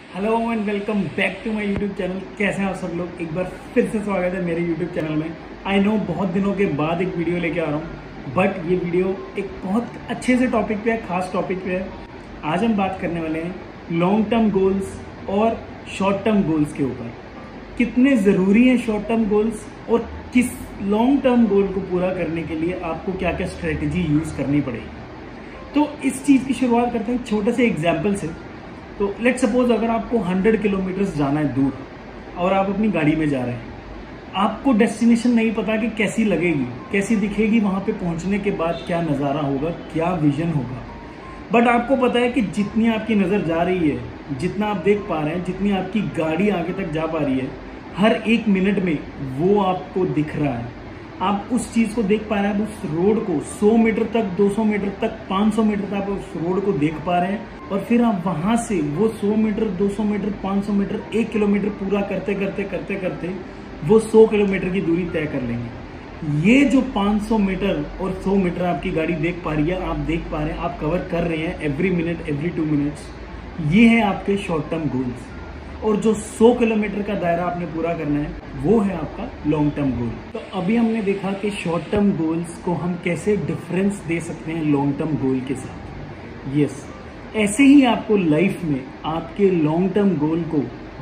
Hello and welcome back to my YouTube channel. कैसे हैं आप सब लोग? एक बार फिर से स्वागत है मेरे यूट्यूब चैनल में। आई नो बहुत दिनों के बाद एक वीडियो लेके आ रहा हूँ, बट ये वीडियो एक बहुत अच्छे से टॉपिक पे है, खास टॉपिक पे है। आज हम बात करने वाले हैं लॉन्ग टर्म गोल्स और शॉर्ट टर्म गोल्स के ऊपर। कितने ज़रूरी हैं शॉर्ट टर्म गोल्स और किस लॉन्ग टर्म गोल को पूरा करने के लिए आपको क्या क्या स्ट्रेटेजी यूज़ करनी पड़ेगी। तो इस चीज़ की शुरुआत करते हैं छोटे से एग्जाम्पल से। तो लेट सपोज अगर आपको 100 किलोमीटर्स जाना है दूर और आप अपनी गाड़ी में जा रहे हैं, आपको डेस्टिनेशन नहीं पता कि कैसी लगेगी, कैसी दिखेगी, वहाँ पे पहुँचने के बाद क्या नज़ारा होगा, क्या विजन होगा। बट आपको पता है कि जितनी आपकी नज़र जा रही है, जितना आप देख पा रहे हैं, जितनी आपकी गाड़ी आगे तक जा पा रही है, हर एक मिनट में वो आपको दिख रहा है। आप उस चीज़ को देख पा रहे हैं, उस रोड को 100 मीटर तक, 200 मीटर तक, 500 मीटर तक आप उस रोड को देख पा रहे हैं। और फिर आप वहां से वो 100 मीटर, 200 मीटर, 500 मीटर, 1 किलोमीटर पूरा करते करते करते करते वो 100 किलोमीटर की दूरी तय कर लेंगे। ये जो 500 मीटर और 100 मीटर आपकी गाड़ी देख पा रही है, आप देख पा रहे हैं, आप कवर कर रहे हैं एवरी मिनट, एवरी 2 मिनट्स, ये है आपके शॉर्ट टर्म गोल्स। और जो 100 किलोमीटर का दायरा आपने पूरा करना है, वो है आपका लॉन्ग टर्म गोल। तो अभी हमने देखा कि शॉर्ट टर्म गोल्स को हम कैसे डिफरेंस दे सकते हैं लॉन्ग टर्म गोल के साथ। यस, ऐसे ही आपको लाइफ में आपके लॉन्ग टर्म गोल को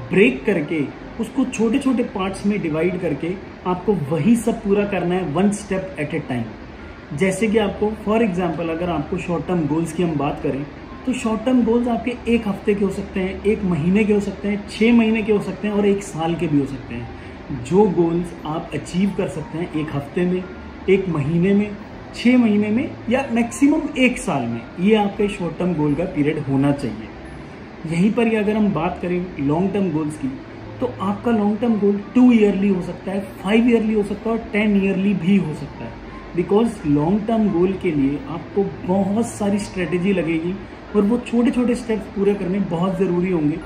ब्रेक करके उसको छोटे छोटे पार्ट्स में डिवाइड करके आपको वही सब पूरा करना है, one step at A time. जैसे कि आपको फॉर एग्जांपल अगर आपको शॉर्ट टर्म गोल्स की हम बात करें, तो शॉर्ट टर्म गोल्स आपके 1 हफ्ते के हो सकते हैं, 1 महीने के हो सकते हैं, 6 महीने के हो सकते हैं और 1 साल के भी हो सकते हैं। जो गोल्स आप अचीव कर सकते हैं 1 हफ्ते में, 1 महीने में, 6 महीने में या मैक्सिमम 1 साल में, ये आपके शॉर्ट टर्म गोल का पीरियड होना चाहिए। यहीं पर ही अगर हम बात करें लॉन्ग टर्म गोल्स की, तो आपका लॉन्ग टर्म गोल 2 ईयरली हो सकता है, 5 ईयरली हो सकता है और 10 ईयरली भी हो सकता है। बिकॉज लॉन्ग टर्म गोल के लिए आपको बहुत सारी स्ट्रेटेजी लगेगी और वो छोटे छोटे स्टेप्स पूरे करने बहुत ज़रूरी होंगे।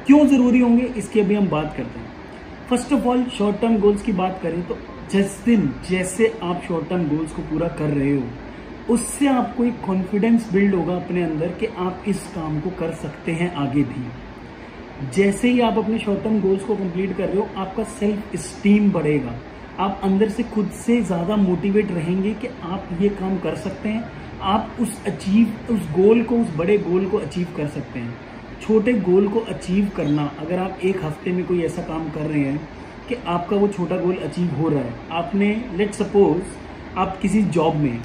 क्यों ज़रूरी होंगे, इसकी अभी हम बात करते हैं। First of all, short term goals की बात करें तो जैसे आप शॉर्ट टर्म गोल्स को पूरा कर रहे हो, उससे आपको एक कॉन्फिडेंस बिल्ड होगा अपने अंदर कि आप इस काम को कर सकते हैं आगे भी। जैसे ही आप अपने शॉर्ट टर्म गोल्स को कंप्लीट कर रहे हो, आपका सेल्फ स्टीम बढ़ेगा। आप अंदर से खुद से ज़्यादा मोटिवेट रहेंगे कि आप ये काम कर सकते हैं, आप उस गोल को, उस बड़े गोल को अचीव कर सकते हैं। छोटे गोल को अचीव करना, अगर आप 1 हफ्ते में कोई ऐसा काम कर रहे हैं कि आपका वो छोटा गोल अचीव हो रहा है, आपने लेट सपोज आप किसी जॉब में,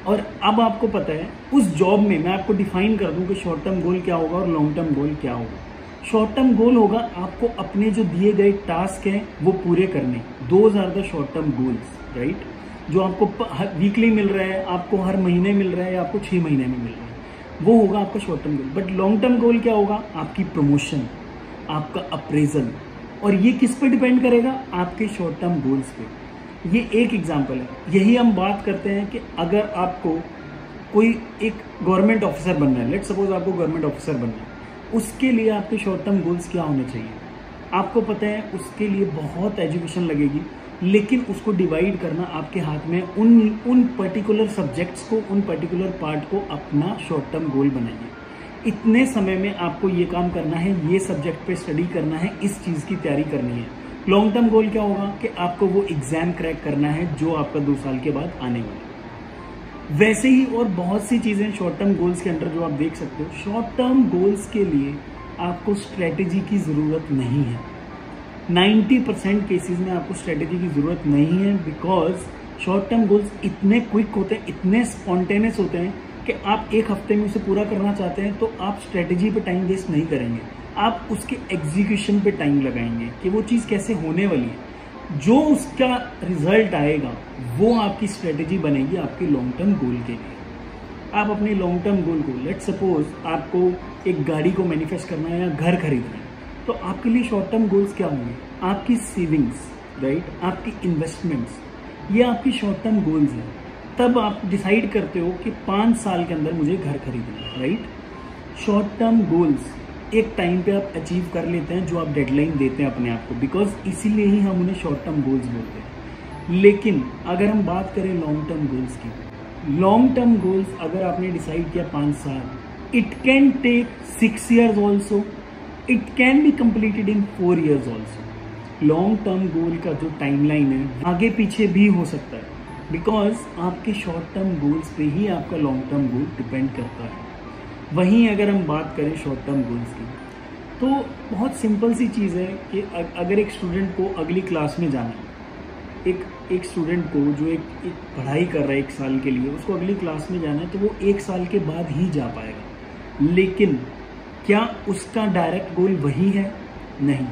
और अब आपको पता है उस जॉब में, मैं आपको डिफाइन कर दूं कि शॉर्ट टर्म गोल क्या होगा और लॉन्ग टर्म गोल क्या होगा। शॉर्ट टर्म गोल होगा आपको अपने जो दिए गए टास्क हैं वो पूरे करने। Those are the short term goals, right? जो आपको वीकली मिल रहा है, आपको हर महीने मिल रहा है या आपको 6 महीने में मिल रहा है, वो होगा आपका short term goal. But long term गोल क्या होगा? आपकी प्रमोशन, आपका अप्रेजल। और ये किस पे डिपेंड करेगा? आपके शॉर्ट टर्म गोल्स पे। ये एक एग्जांपल है। यही हम बात करते हैं कि अगर आपको कोई एक गवर्नमेंट ऑफिसर बनना है, लेट सपोज आपको गवर्नमेंट ऑफिसर बनना है, उसके लिए आपके शॉर्ट टर्म गोल्स क्या होने चाहिए? आपको पता है उसके लिए बहुत एजुकेशन लगेगी, लेकिन उसको डिवाइड करना आपके हाथ में। उन पर्टिकुलर सब्जेक्ट्स को, उन पर्टिकुलर पार्ट को अपना शॉर्ट टर्म गोल बनाइए। इतने समय में आपको ये काम करना है, ये सब्जेक्ट पे स्टडी करना है, इस चीज़ की तैयारी करनी है। लॉन्ग टर्म गोल क्या होगा कि आपको वो एग्जाम क्रैक करना है जो आपका 2 साल के बाद आने वाला है। वैसे ही और बहुत सी चीज़ें शॉर्ट टर्म गोल्स के अंदर जो आप देख सकते हो। शॉर्ट टर्म गोल्स के लिए आपको स्ट्रेटेजी की ज़रूरत नहीं है। 90% केसेस में आपको स्ट्रेटेजी की ज़रूरत नहीं है, बिकॉज शॉर्ट टर्म गोल्स इतने क्विक होते हैं, इतने स्पॉन्टेनियस होते हैं कि आप 1 हफ्ते में उसे पूरा करना चाहते हैं तो आप स्ट्रेटेजी पे टाइम वेस्ट नहीं करेंगे, आप उसके एग्जीक्यूशन पे टाइम लगाएंगे कि वो चीज़ कैसे होने वाली है। जो उसका रिजल्ट आएगा वो आपकी स्ट्रेटेजी बनेगी आपके लॉन्ग टर्म गोल के लिए। आप अपने लॉन्ग टर्म गोल को, लेट सपोज आपको एक गाड़ी को मैनिफेस्ट करना है या घर खरीदना है, तो आपके लिए शॉर्ट टर्म गोल्स क्या होंगे? आपकी सेविंग्स, राइट, आपकी इन्वेस्टमेंट्स, ये आपकी शॉर्ट टर्म गोल्स हैं। तब आप डिसाइड करते हो कि 5 साल के अंदर मुझे घर खरीदना है, राइट? शॉर्ट टर्म गोल्स एक टाइम पे आप अचीव कर लेते हैं, जो आप डेडलाइन देते हैं अपने आप को, बिकॉज इसीलिए ही हम उन्हें शॉर्ट टर्म गोल्स बोलते हैं। लेकिन अगर हम बात करें लॉन्ग टर्म गोल्स की, लॉन्ग टर्म गोल्स अगर आपने डिसाइड किया 5 साल, it can take 6 years also, it can be completed in 4 years also. Long term goal का जो टाइमलाइन है आगे पीछे भी हो सकता है, बिकॉज आपके शॉर्ट टर्म गोल्स पे ही आपका लॉन्ग टर्म गोल डिपेंड करता है। वहीं अगर हम बात करें शॉर्ट टर्म गोल्स की, तो बहुत सिंपल सी चीज़ है कि अगर एक स्टूडेंट को अगली क्लास में जाना है, एक स्टूडेंट को जो एक पढ़ाई कर रहा है 1 साल के लिए, उसको अगली क्लास में जाना है, तो वो 1 साल के बाद ही जा पाएगा। लेकिन क्या उसका डायरेक्ट गोल वही है? नहीं,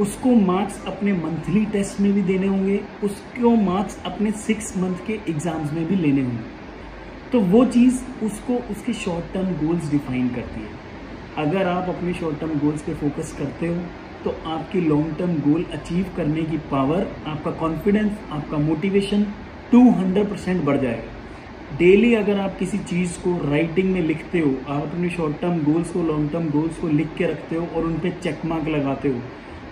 उसको मार्क्स अपने मंथली टेस्ट में भी देने होंगे, उसको मार्क्स अपने 6 मंथ के एग्जाम्स में भी लेने होंगे। तो वो चीज़ उसको उसके शॉर्ट टर्म गोल्स डिफाइन करती है। अगर आप अपने शॉर्ट टर्म गोल्स पे फोकस करते हो तो आपकी लॉन्ग टर्म गोल अचीव करने की पावर, आपका कॉन्फिडेंस, आपका मोटिवेशन 200% बढ़ जाएगा। डेली अगर आप किसी चीज़ को राइटिंग में लिखते हो, आप अपने शॉर्ट टर्म गोल्स को, लॉन्ग टर्म गोल्स को लिख के रखते हो और उन पर चेक मार्क लगाते हो,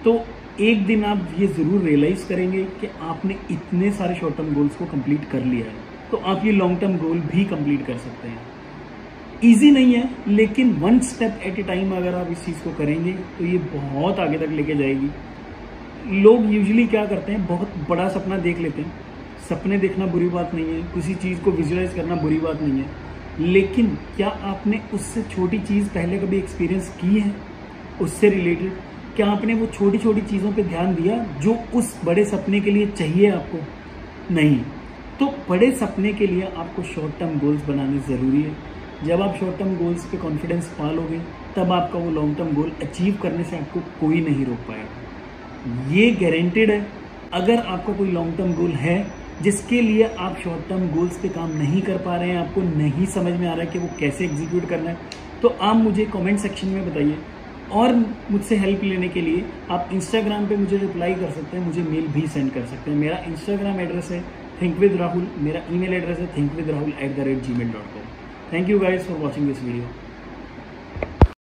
तो एक दिन आप ये ज़रूर रियलाइज़ करेंगे कि आपने इतने सारे शॉर्ट टर्म गोल्स को कंप्लीट कर लिया है। तो आप ये लॉन्ग टर्म गोल भी कंप्लीट कर सकते हैं। ईजी नहीं है, लेकिन 1 स्टेप एट ए टाइम अगर आप इस चीज़ को करेंगे तो ये बहुत आगे तक लेके जाएगी। लोग यूजुअली क्या करते हैं, बहुत बड़ा सपना देख लेते हैं। सपने देखना बुरी बात नहीं है, किसी चीज़ को विजुअलाइज करना बुरी बात नहीं है, लेकिन क्या आपने उससे छोटी चीज़ पहले कभी एक्सपीरियंस की है? उससे रिलेटेड क्या आपने वो छोटी छोटी चीज़ों पे ध्यान दिया जो उस बड़े सपने के लिए चाहिए आपको? नहीं। तो बड़े सपने के लिए आपको शॉर्ट टर्म गोल्स बनाने ज़रूरी है। जब आप शॉर्ट टर्म गोल्स पे कॉन्फिडेंस पालोगे, तब आपका वो लॉन्ग टर्म गोल अचीव करने से आपको कोई नहीं रोक पाएगा। ये गारंटेड है। अगर आपका कोई लॉन्ग टर्म गोल है जिसके लिए आप शॉर्ट टर्म गोल्स पे काम नहीं कर पा रहे हैं, आपको नहीं समझ में आ रहा है कि वो कैसे एग्जीक्यूट करना है, तो आप मुझे कमेंट सेक्शन में बताइए। और मुझसे हेल्प लेने के लिए आप इंस्टाग्राम पे मुझे रिप्लाई कर सकते हैं, मुझे मेल भी सेंड कर सकते हैं। मेरा इंस्टाग्राम एड्रेस है thinkWithRahul, मेरा ईमेल एड्रेस है thinkwithrahul@gmail.com। Thank you guys for watching this video.